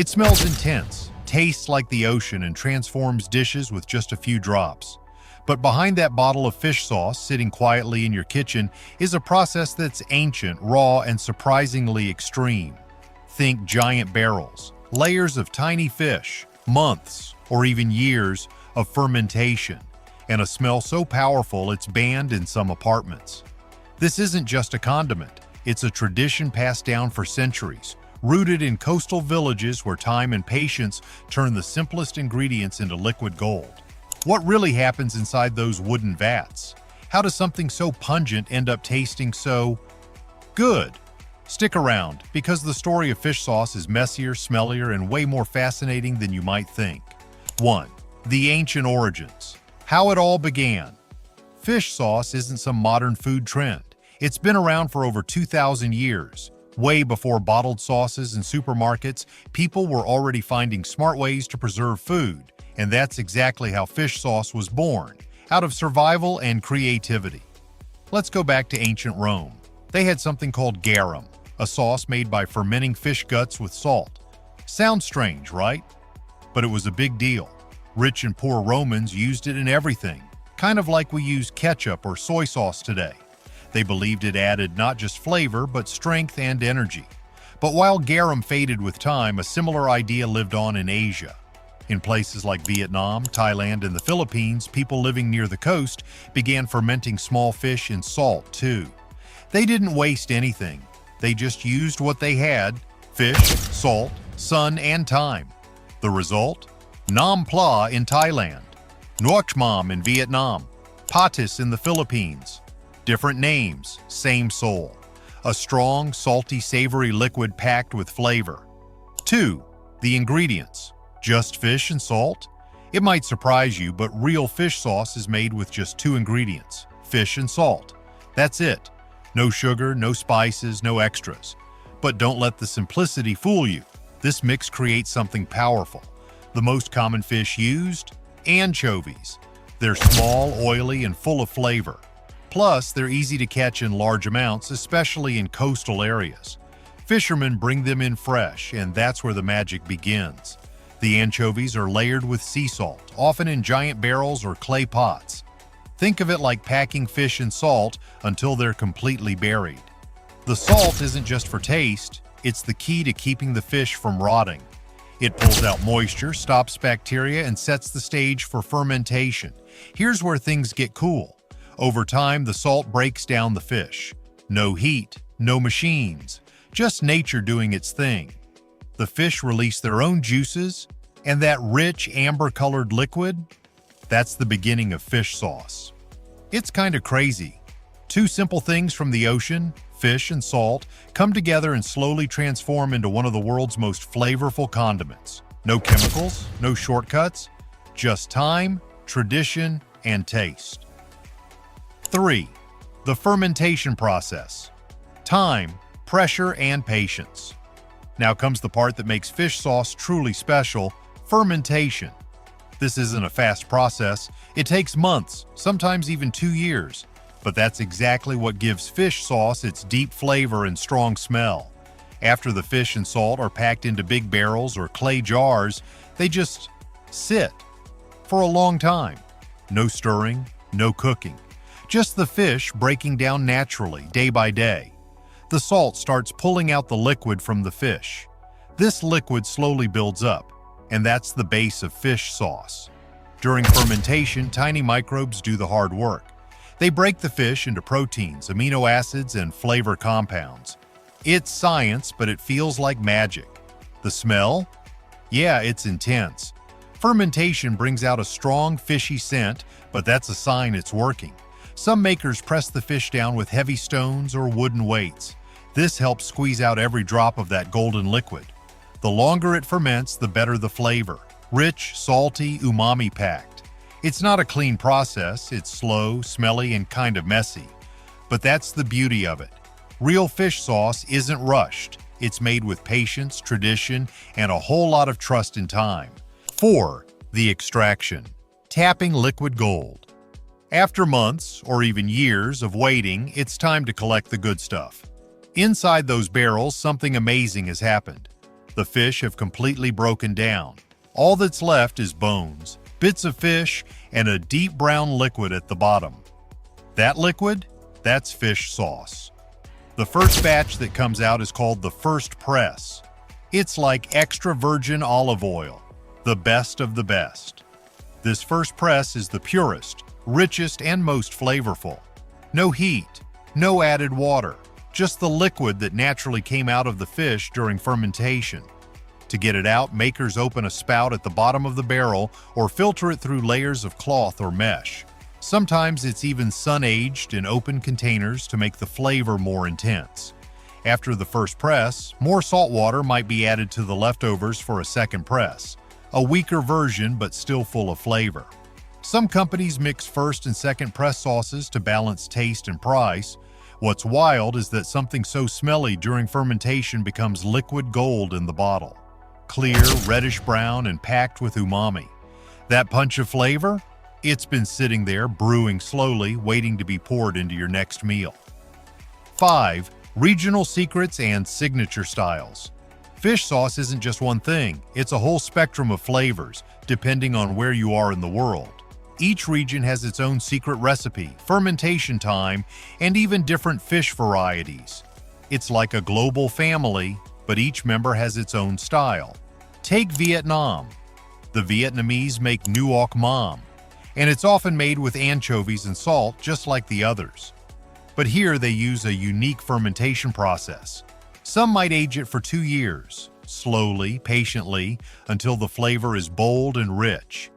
It smells intense, tastes like the ocean, and transforms dishes with just a few drops. But behind that bottle of fish sauce sitting quietly in your kitchen is a process that's ancient, raw, and surprisingly extreme. Think giant barrels, layers of tiny fish, months or even years of fermentation, and a smell so powerful it's banned in some apartments. This isn't just a condiment, it's a tradition passed down for centuries, rooted in coastal villages where time and patience turn the simplest ingredients into liquid gold. What really happens inside those wooden vats? How does something so pungent end up tasting so good? Stick around, because the story of fish sauce is messier, smellier, and way more fascinating than you might think. 1. The ancient origins. How it all began. Fish sauce isn't some modern food trend. It's been around for over 2,000 years. Way before bottled sauces in supermarkets, people were already finding smart ways to preserve food, and that's exactly how fish sauce was born, out of survival and creativity. Let's go back to ancient Rome. They had something called garum, a sauce made by fermenting fish guts with salt. Sounds strange, right? But it was a big deal. Rich and poor Romans used it in everything, kind of like we use ketchup or soy sauce today. They believed it added not just flavor, but strength and energy. But while garum faded with time, a similar idea lived on in Asia. In places like Vietnam, Thailand, and the Philippines, people living near the coast began fermenting small fish in salt too. They didn't waste anything. They just used what they had: fish, salt, sun, and time. The result? Nam Pla in Thailand, Nuoc Mam in Vietnam, Patis in the Philippines. Different names, same soul. A strong, salty, savory liquid packed with flavor. 2. The ingredients. Just fish and salt? It might surprise you, but real fish sauce is made with just 2 ingredients: fish and salt. That's it. No sugar, no spices, no extras. But don't let the simplicity fool you. This mix creates something powerful. The most common fish used? Anchovies. They're small, oily, and full of flavor. Plus, they're easy to catch in large amounts, especially in coastal areas. Fishermen bring them in fresh, and that's where the magic begins. The anchovies are layered with sea salt, often in giant barrels or clay pots. Think of it like packing fish in salt until they're completely buried. The salt isn't just for taste, it's the key to keeping the fish from rotting. It pulls out moisture, stops bacteria, and sets the stage for fermentation. Here's where things get cool. Over time, the salt breaks down the fish. No heat, no machines, just nature doing its thing. The fish release their own juices, and that rich, amber-colored liquid, that's the beginning of fish sauce. It's kind of crazy. 2 simple things from the ocean, fish and salt, come together and slowly transform into one of the world's most flavorful condiments. No chemicals, no shortcuts, just time, tradition, and taste. 3. The fermentation process. Time, pressure, and patience. Now comes the part that makes fish sauce truly special: fermentation. This isn't a fast process. It takes months, sometimes even 2 years. But that's exactly what gives fish sauce its deep flavor and strong smell. After the fish and salt are packed into big barrels or clay jars, they just sit for a long time. No stirring, no cooking. Just the fish breaking down naturally, day by day. The salt starts pulling out the liquid from the fish. This liquid slowly builds up, and that's the base of fish sauce. During fermentation, tiny microbes do the hard work. They break the fish into proteins, amino acids, and flavor compounds. It's science, but it feels like magic. The smell? Yeah, it's intense. Fermentation brings out a strong, fishy scent, but that's a sign it's working. Some makers press the fish down with heavy stones or wooden weights. This helps squeeze out every drop of that golden liquid. The longer it ferments, the better the flavor. Rich, salty, umami-packed. It's not a clean process. It's slow, smelly, and kind of messy. But that's the beauty of it. Real fish sauce isn't rushed. It's made with patience, tradition, and a whole lot of trust in time. 4. The extraction. Tapping liquid gold. After months, or even years, of waiting, it's time to collect the good stuff. Inside those barrels, something amazing has happened. The fish have completely broken down. All that's left is bones, bits of fish, and a deep brown liquid at the bottom. That liquid? That's fish sauce. The first batch that comes out is called the first press. It's like extra virgin olive oil, the best of the best. This first press is the purest, richest, and most flavorful. No heat, no added water, just the liquid that naturally came out of the fish during fermentation. To get it out, makers open a spout at the bottom of the barrel or filter it through layers of cloth or mesh. Sometimes it's even sun-aged in open containers to make the flavor more intense. After the first press, more salt water might be added to the leftovers for a second press, a weaker version but still full of flavor. Some companies mix first and second press sauces to balance taste and price. What's wild is that something so smelly during fermentation becomes liquid gold in the bottle. Clear, reddish-brown, and packed with umami. That punch of flavor? It's been sitting there, brewing slowly, waiting to be poured into your next meal. 5. Regional secrets and signature styles. Fish sauce isn't just one thing, it's a whole spectrum of flavors, depending on where you are in the world. Each region has its own secret recipe, fermentation time, and even different fish varieties. It's like a global family, but each member has its own style. Take Vietnam. The Vietnamese make nuoc mam, and it's often made with anchovies and salt just like the others. But here they use a unique fermentation process. Some might age it for 2 years, slowly, patiently, until the flavor is bold and rich.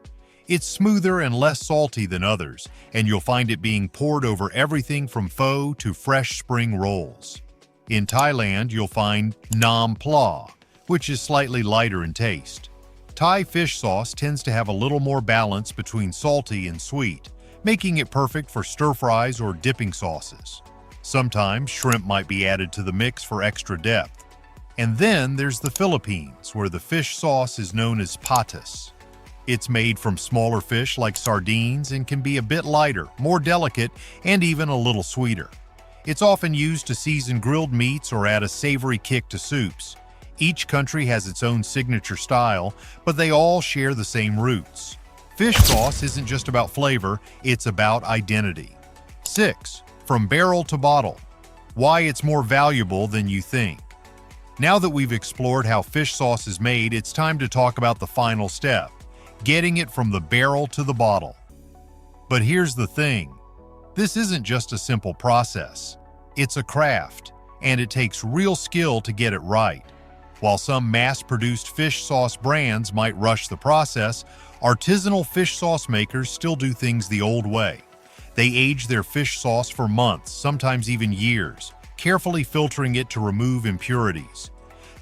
It's smoother and less salty than others, and you'll find it being poured over everything from pho to fresh spring rolls. In Thailand, you'll find nam pla, which is slightly lighter in taste. Thai fish sauce tends to have a little more balance between salty and sweet, making it perfect for stir-fries or dipping sauces. Sometimes shrimp might be added to the mix for extra depth. And then there's the Philippines, where the fish sauce is known as patas. It's made from smaller fish like sardines and can be a bit lighter, more delicate, and even a little sweeter. It's often used to season grilled meats or add a savory kick to soups. Each country has its own signature style, but they all share the same roots. Fish sauce isn't just about flavor, it's about identity. 6. From barrel to bottle. Why it's more valuable than you think. Now that we've explored how fish sauce is made, it's time to talk about the final step, getting it from the barrel to the bottle. But here's the thing. This isn't just a simple process. It's a craft, and it takes real skill to get it right. While some mass-produced fish sauce brands might rush the process, artisanal fish sauce makers still do things the old way. They age their fish sauce for months, sometimes even years, carefully filtering it to remove impurities.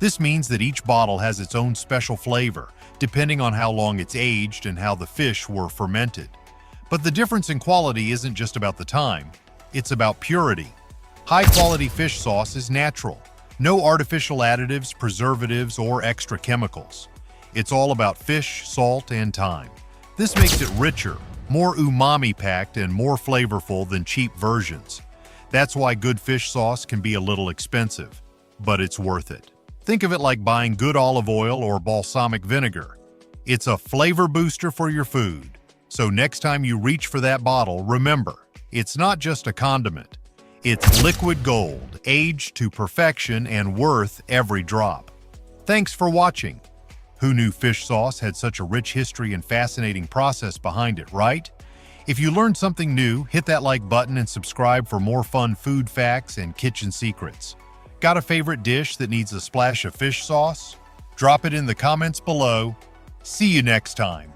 This means that each bottle has its own special flavor, depending on how long it's aged and how the fish were fermented. But the difference in quality isn't just about the time, it's about purity. High-quality fish sauce is natural. No artificial additives, preservatives, or extra chemicals. It's all about fish, salt, and time. This makes it richer, more umami-packed, and more flavorful than cheap versions. That's why good fish sauce can be a little expensive, but it's worth it. Think of it like buying good olive oil or balsamic vinegar. It's a flavor booster for your food. So next time you reach for that bottle, remember, it's not just a condiment. It's liquid gold, aged to perfection and worth every drop. Thanks for watching. Who knew fish sauce had such a rich history and fascinating process behind it, right? If you learned something new, hit that like button and subscribe for more fun food facts and kitchen secrets. Got a favorite dish that needs a splash of fish sauce? Drop it in the comments below. See you next time.